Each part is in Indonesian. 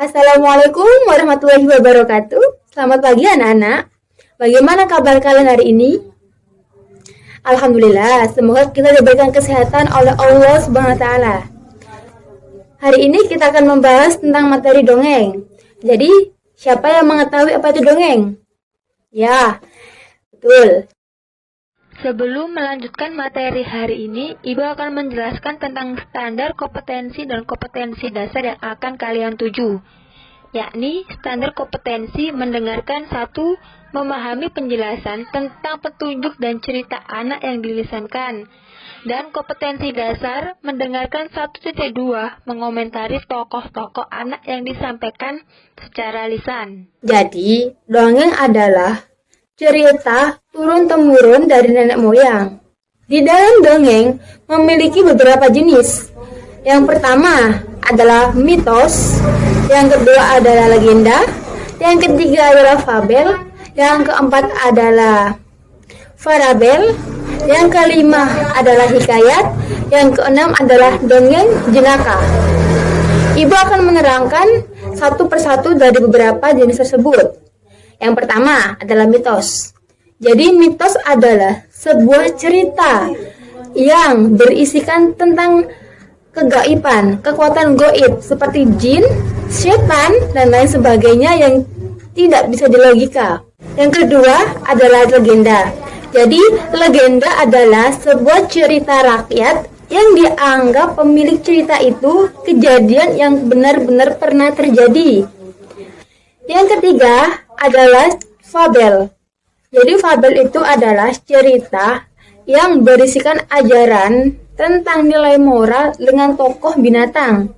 Assalamualaikum warahmatullahi wabarakatuh. Selamat pagi anak-anak. Bagaimana kabar kalian hari ini? Alhamdulillah, semoga kita diberikan kesehatan oleh Allah Subhanahu wa taala. Hari ini kita akan membahas tentang materi dongeng. Jadi, siapa yang mengetahui apa itu dongeng? Ya, betul. Sebelum melanjutkan materi hari ini, Ibu akan menjelaskan tentang standar kompetensi dan kompetensi dasar yang akan kalian tuju, yakni standar kompetensi mendengarkan satu, memahami penjelasan tentang petunjuk dan cerita anak yang dilisankan, dan kompetensi dasar mendengarkan 1.2, mengomentari tokoh-tokoh anak yang disampaikan secara lisan. Jadi, dongeng adalah cerita turun-temurun dari nenek moyang. Di dalam dongeng memiliki beberapa jenis. Yang pertama adalah mitos, yang kedua adalah legenda, yang ketiga adalah fabel, yang keempat adalah farabel, yang kelima adalah hikayat, yang keenam adalah dongeng jenaka. Ibu akan menerangkan satu persatu dari beberapa jenis tersebut. Yang pertama adalah mitos. Jadi mitos adalah sebuah cerita yang berisikan tentang kegaiban, kekuatan gaib seperti jin, setan, dan lain sebagainya yang tidak bisa dilogika. Yang kedua adalah legenda. Jadi legenda adalah sebuah cerita rakyat yang dianggap pemilik cerita itu kejadian yang benar-benar pernah terjadi. Yang ketiga adalah fabel. Jadi fabel itu adalah cerita yang berisikan ajaran tentang nilai moral dengan tokoh binatang.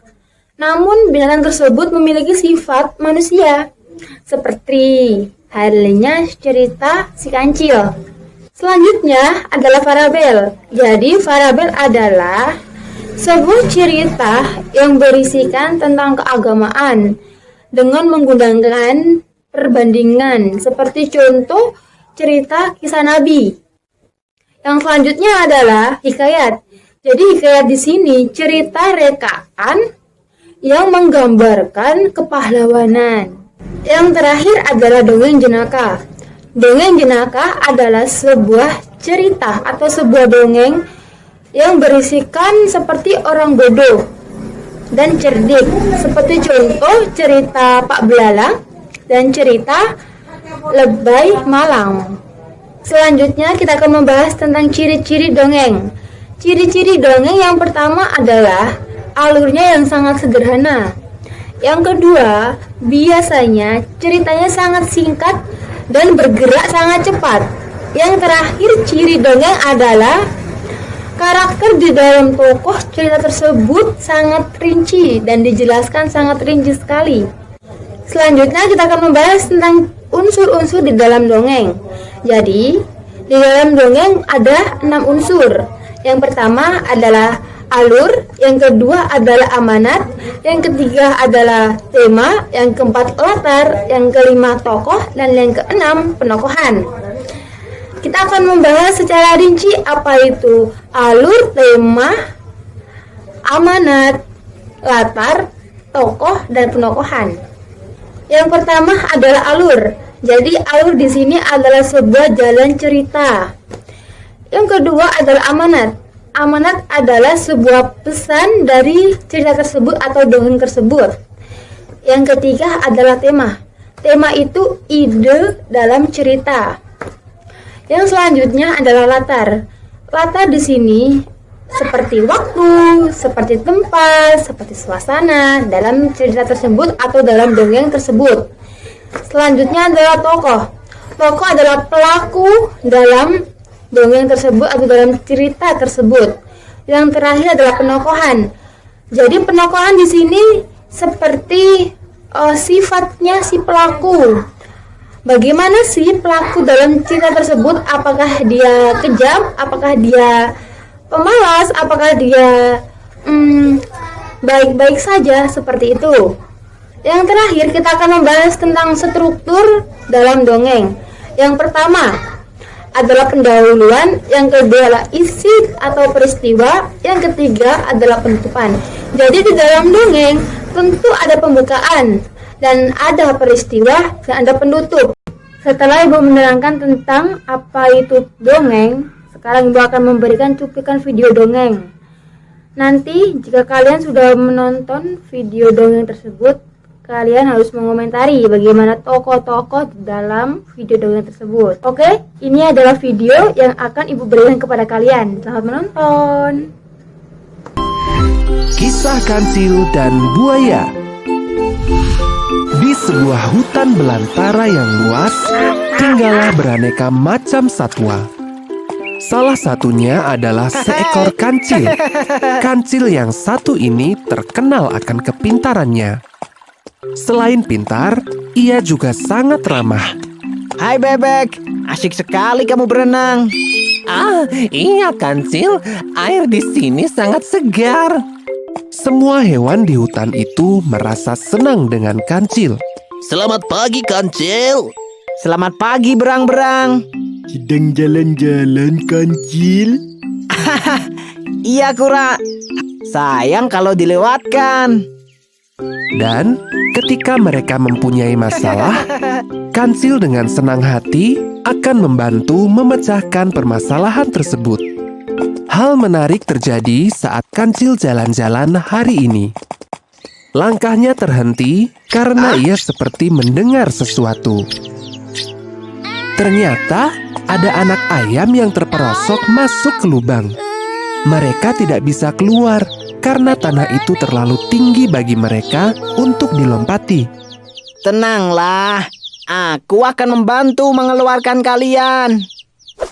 Namun binatang tersebut memiliki sifat manusia, seperti halnya cerita si kancil. Selanjutnya adalah farabel. Jadi farabel adalah sebuah cerita yang berisikan tentang keagamaan dengan menggunakan perbandingan, seperti contoh cerita kisah Nabi. Yang selanjutnya adalah hikayat. Jadi hikayat di sini cerita rekaan yang menggambarkan kepahlawanan. Yang terakhir adalah dongeng jenaka. Dongeng jenaka adalah sebuah cerita atau sebuah dongeng yang berisikan seperti orang bodoh dan cerdik, seperti contoh cerita Pak Belalang dan cerita Lebay Malang. Selanjutnya kita akan membahas tentang ciri-ciri dongeng. Ciri-ciri dongeng yang pertama adalah alurnya yang sangat sederhana. Yang kedua, biasanya ceritanya sangat singkat dan bergerak sangat cepat. Yang terakhir, ciri dongeng adalah karakter di dalam tokoh cerita tersebut sangat rinci dan dijelaskan sangat rinci sekali. Selanjutnya kita akan membahas tentang unsur-unsur di dalam dongeng. Jadi, di dalam dongeng ada 6 unsur. Yang pertama adalah alur, yang kedua adalah amanat, yang ketiga adalah tema, yang keempat latar, yang kelima tokoh, dan yang keenam penokohan. Kita akan membahas secara rinci apa itu alur, tema, amanat, latar, tokoh, dan penokohan. Yang pertama adalah alur. Jadi alur di sini adalah sebuah jalan cerita. Yang kedua adalah amanat. Amanat adalah sebuah pesan dari cerita tersebut atau dongeng tersebut. Yang ketiga adalah tema. Tema itu ide dalam cerita. Yang selanjutnya adalah latar. Latar di sini seperti waktu, seperti tempat, seperti suasana dalam cerita tersebut atau dalam dongeng tersebut. Selanjutnya adalah tokoh. Tokoh adalah pelaku dalam dongeng tersebut atau dalam cerita tersebut. Yang terakhir adalah penokohan. Jadi penokohan di sini seperti sifatnya si pelaku. Bagaimana sih pelaku dalam cerita tersebut? Apakah dia kejam? Apakah dia pemalas? Apakah dia baik-baik saja? Seperti itu. Yang terakhir kita akan membahas tentang struktur dalam dongeng. Yang pertama adalah pendahuluan, yang kedua adalah isi atau peristiwa, yang ketiga adalah penutupan. Jadi di dalam dongeng tentu ada pembukaan, Dan ada peristiwa dan ada penutup. Setelah Ibu menerangkan tentang apa itu dongeng, sekarang Ibu akan memberikan cuplikan video dongeng. Nanti jika kalian sudah menonton video dongeng tersebut, kalian harus mengomentari bagaimana tokoh-tokoh dalam video dongeng tersebut. Oke, ini adalah video yang akan Ibu berikan kepada kalian. Selamat menonton. Kisah Kancil dan Buaya. Di sebuah hutan belantara yang luas, tinggallah beraneka macam satwa. Salah satunya adalah seekor kancil. Kancil yang satu ini terkenal akan kepintarannya. Selain pintar, ia juga sangat ramah. Hai bebek, asik sekali kamu berenang. Iya Kancil, air di sini sangat segar. Semua hewan di hutan itu merasa senang dengan Kancil. Selamat pagi, Kancil. Selamat pagi berang-berang. Sedang jalan-jalan, Kancil? Iya Kura, sayang kalau dilewatkan. Dan ketika mereka mempunyai masalah, Kancil dengan senang hati akan membantu memecahkan permasalahan tersebut. Hal menarik terjadi saat Kancil jalan-jalan hari ini. Langkahnya terhenti karena ia seperti mendengar sesuatu. Ternyata ada anak ayam yang terperosok masuk ke lubang. Mereka tidak bisa keluar karena tanah itu terlalu tinggi bagi mereka untuk dilompati. Tenanglah, aku akan membantu mengeluarkan kalian.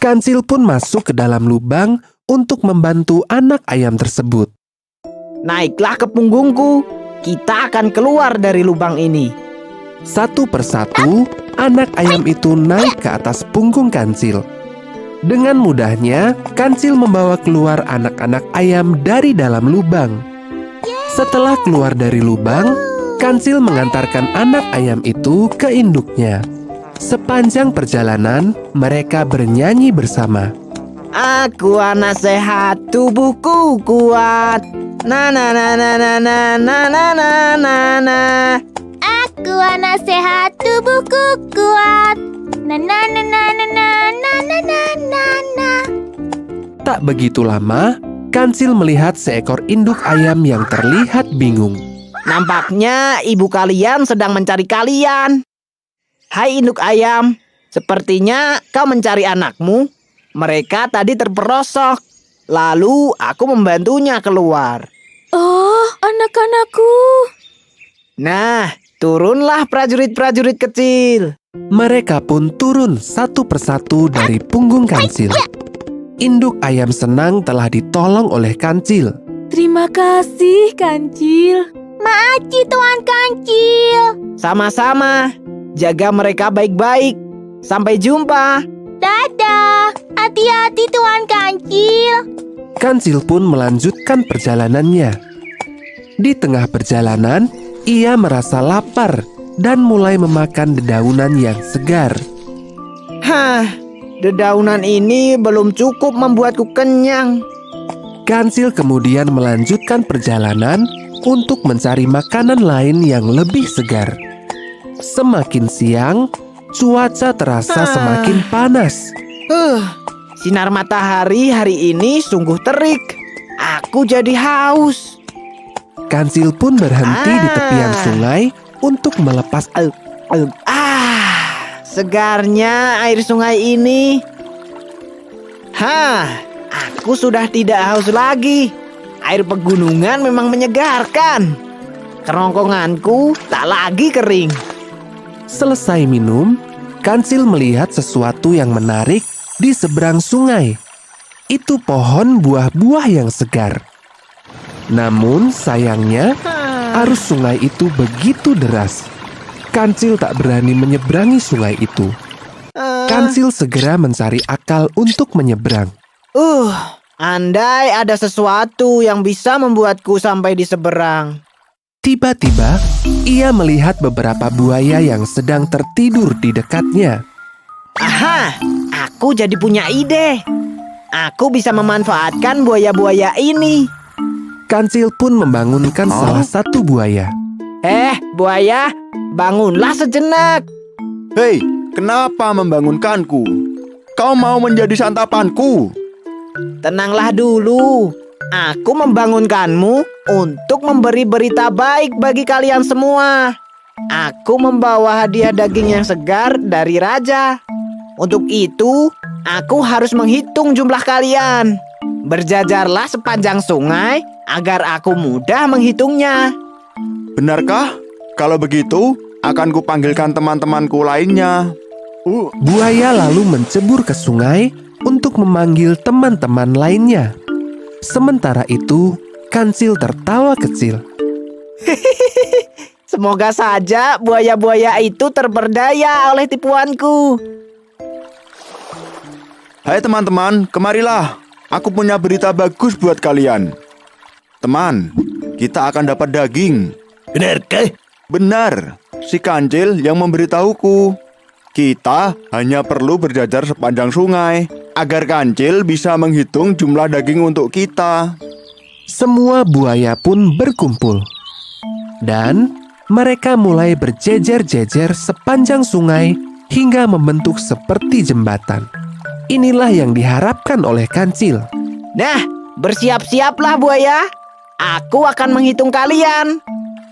Kancil pun masuk ke dalam lubang untuk membantu anak ayam tersebut. Naiklah ke punggungku, kita akan keluar dari lubang ini. Satu persatu, anak ayam itu naik ke atas punggung Kancil. Dengan mudahnya, Kancil membawa keluar anak-anak ayam dari dalam lubang. Setelah keluar dari lubang, Kancil mengantarkan anak ayam itu ke induknya. Sepanjang perjalanan, mereka bernyanyi bersama. Aku anak sehat, tubuhku kuat. Na na na na na na na na na na na. Aku anak sehat, tubuhku kuat. Na na na na na na na na na na na. Tak begitu lama, Kancil melihat seekor induk ayam yang terlihat bingung. Nampaknya ibu kalian sedang mencari kalian. Hai induk ayam, sepertinya kau mencari anakmu. Mereka tadi terperosok. Lalu aku membantunya keluar. Oh, anak-anakku. Nah, turunlah prajurit-prajurit kecil. Mereka pun turun satu persatu dari punggung Kancil. Induk ayam senang telah ditolong oleh Kancil. Terima kasih, Kancil. Makasih, Tuan Kancil. Sama-sama. Jaga mereka baik-baik. Sampai jumpa. Dadah. Hati-hati, Tuan Kancil. Kancil pun melanjutkan perjalanannya. Di tengah perjalanan, ia merasa lapar dan mulai memakan dedaunan yang segar. Dedaunan ini belum cukup membuatku kenyang. Kancil kemudian melanjutkan perjalanan untuk mencari makanan lain yang lebih segar. Semakin siang, cuaca terasa semakin panas. Sinar matahari hari ini sungguh terik. Aku jadi haus. Kancil pun berhenti di tepian sungai untuk melepas segarnya air sungai ini. Aku sudah tidak haus lagi. Air pegunungan memang menyegarkan. Kerongkonganku tak lagi kering. Selesai minum, Kancil melihat sesuatu yang menarik di seberang sungai. Itu pohon buah-buah yang segar. Namun sayangnya, arus sungai itu begitu deras. Kancil tak berani menyeberangi sungai itu. Kancil segera mencari akal untuk menyeberang. Andai ada sesuatu yang bisa membuatku sampai di seberang. Tiba-tiba, ia melihat beberapa buaya yang sedang tertidur di dekatnya. Aku jadi punya ide. Aku bisa memanfaatkan buaya-buaya ini. Kancil pun membangunkan salah satu buaya. Buaya, bangunlah sejenak. Hei, kenapa membangunkanku? Kau mau menjadi santapanku? Tenanglah dulu. Aku membangunkanmu untuk memberi berita baik bagi kalian semua. Aku membawa hadiah daging yang segar dari raja. Untuk itu, aku harus menghitung jumlah kalian. Berjajarlah sepanjang sungai agar aku mudah menghitungnya. Benarkah? Kalau begitu, akan kupanggilkan teman-temanku lainnya. Buaya lalu mencebur ke sungai untuk memanggil teman-teman lainnya. Sementara itu, Kancil tertawa kecil. Semoga saja buaya-buaya itu terperdaya oleh tipuanku. Hai teman-teman, kemarilah. Aku punya berita bagus buat kalian. Teman, kita akan dapat daging. Benarkah? Benar, si Kancil yang memberitahuku. Kita hanya perlu berjajar sepanjang sungai agar Kancil bisa menghitung jumlah daging untuk kita. Semua buaya pun berkumpul. Dan mereka mulai berjejer-jejer sepanjang sungai hingga membentuk seperti jembatan. Inilah yang diharapkan oleh Kancil. Nah, bersiap-siaplah buaya. Aku akan menghitung kalian.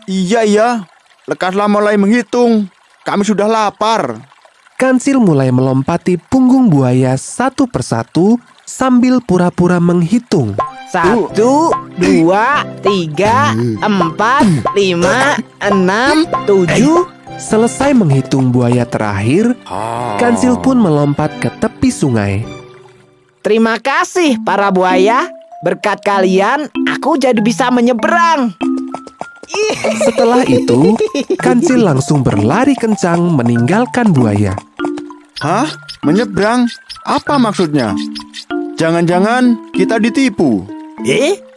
Iya, lekaslah mulai menghitung. Kami sudah lapar. Kancil mulai melompati punggung buaya satu persatu sambil pura-pura menghitung. 1, 2, 3, 4, 5, 6, 7. Selesai menghitung buaya terakhir, Kancil pun melompat ke tepi sungai. Terima kasih para buaya. Berkat kalian, aku jadi bisa menyeberang. Setelah itu, Kancil langsung berlari kencang meninggalkan buaya. Hah? Menyeberang? Apa maksudnya? Jangan-jangan kita ditipu.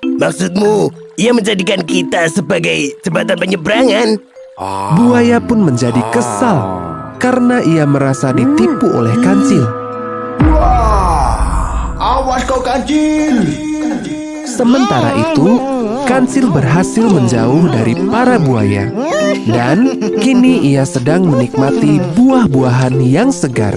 Maksudmu, ia menjadikan kita sebagai jembatan penyeberangan? Buaya pun menjadi kesal karena ia merasa ditipu oleh Kancil. Awas kau Kancil! Sementara itu, Kancil berhasil menjauh dari para buaya. Dan kini ia sedang menikmati buah-buahan yang segar.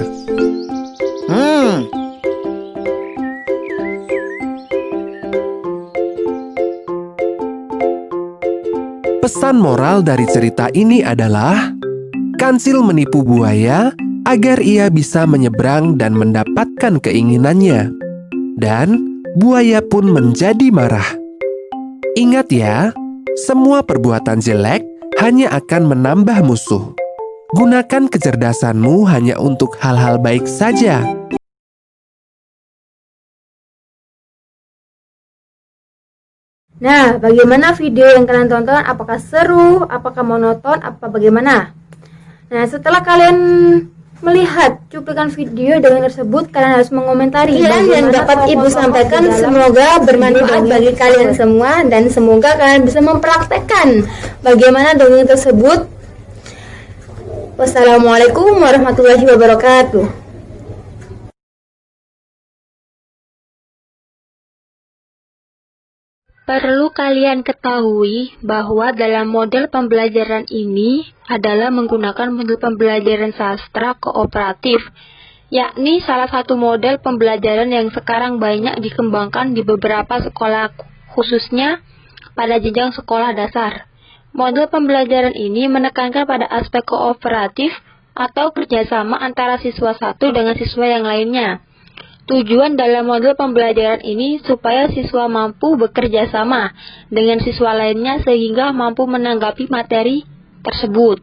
Pesan moral dari cerita ini adalah Kancil menipu buaya agar ia bisa menyeberang dan mendapatkan keinginannya. Dan buaya pun menjadi marah. Ingat ya, semua perbuatan jelek hanya akan menambah musuh. Gunakan kecerdasanmu hanya untuk hal-hal baik saja. Nah, bagaimana video yang kalian tonton? Apakah seru? Apakah monoton? Apa bagaimana? Nah, setelah kalian melihat cuplikan video dengan tersebut, kalian harus mengomentari yang dapat Ibu sampaikan. Semoga bermanfaat bagi kalian semua dan semoga kalian bisa mempraktekkan bagaimana dongeng tersebut. Wassalamualaikum warahmatullahi wabarakatuh. Perlu kalian ketahui bahwa dalam model pembelajaran ini adalah menggunakan model pembelajaran sastra kooperatif, yakni salah satu model pembelajaran yang sekarang banyak dikembangkan di beberapa sekolah, khususnya pada jenjang sekolah dasar. Model pembelajaran ini menekankan pada aspek kooperatif atau kerjasama antara siswa satu dengan siswa yang lainnya. Tujuan dalam model pembelajaran ini supaya siswa mampu bekerja sama dengan siswa lainnya sehingga mampu menanggapi materi tersebut.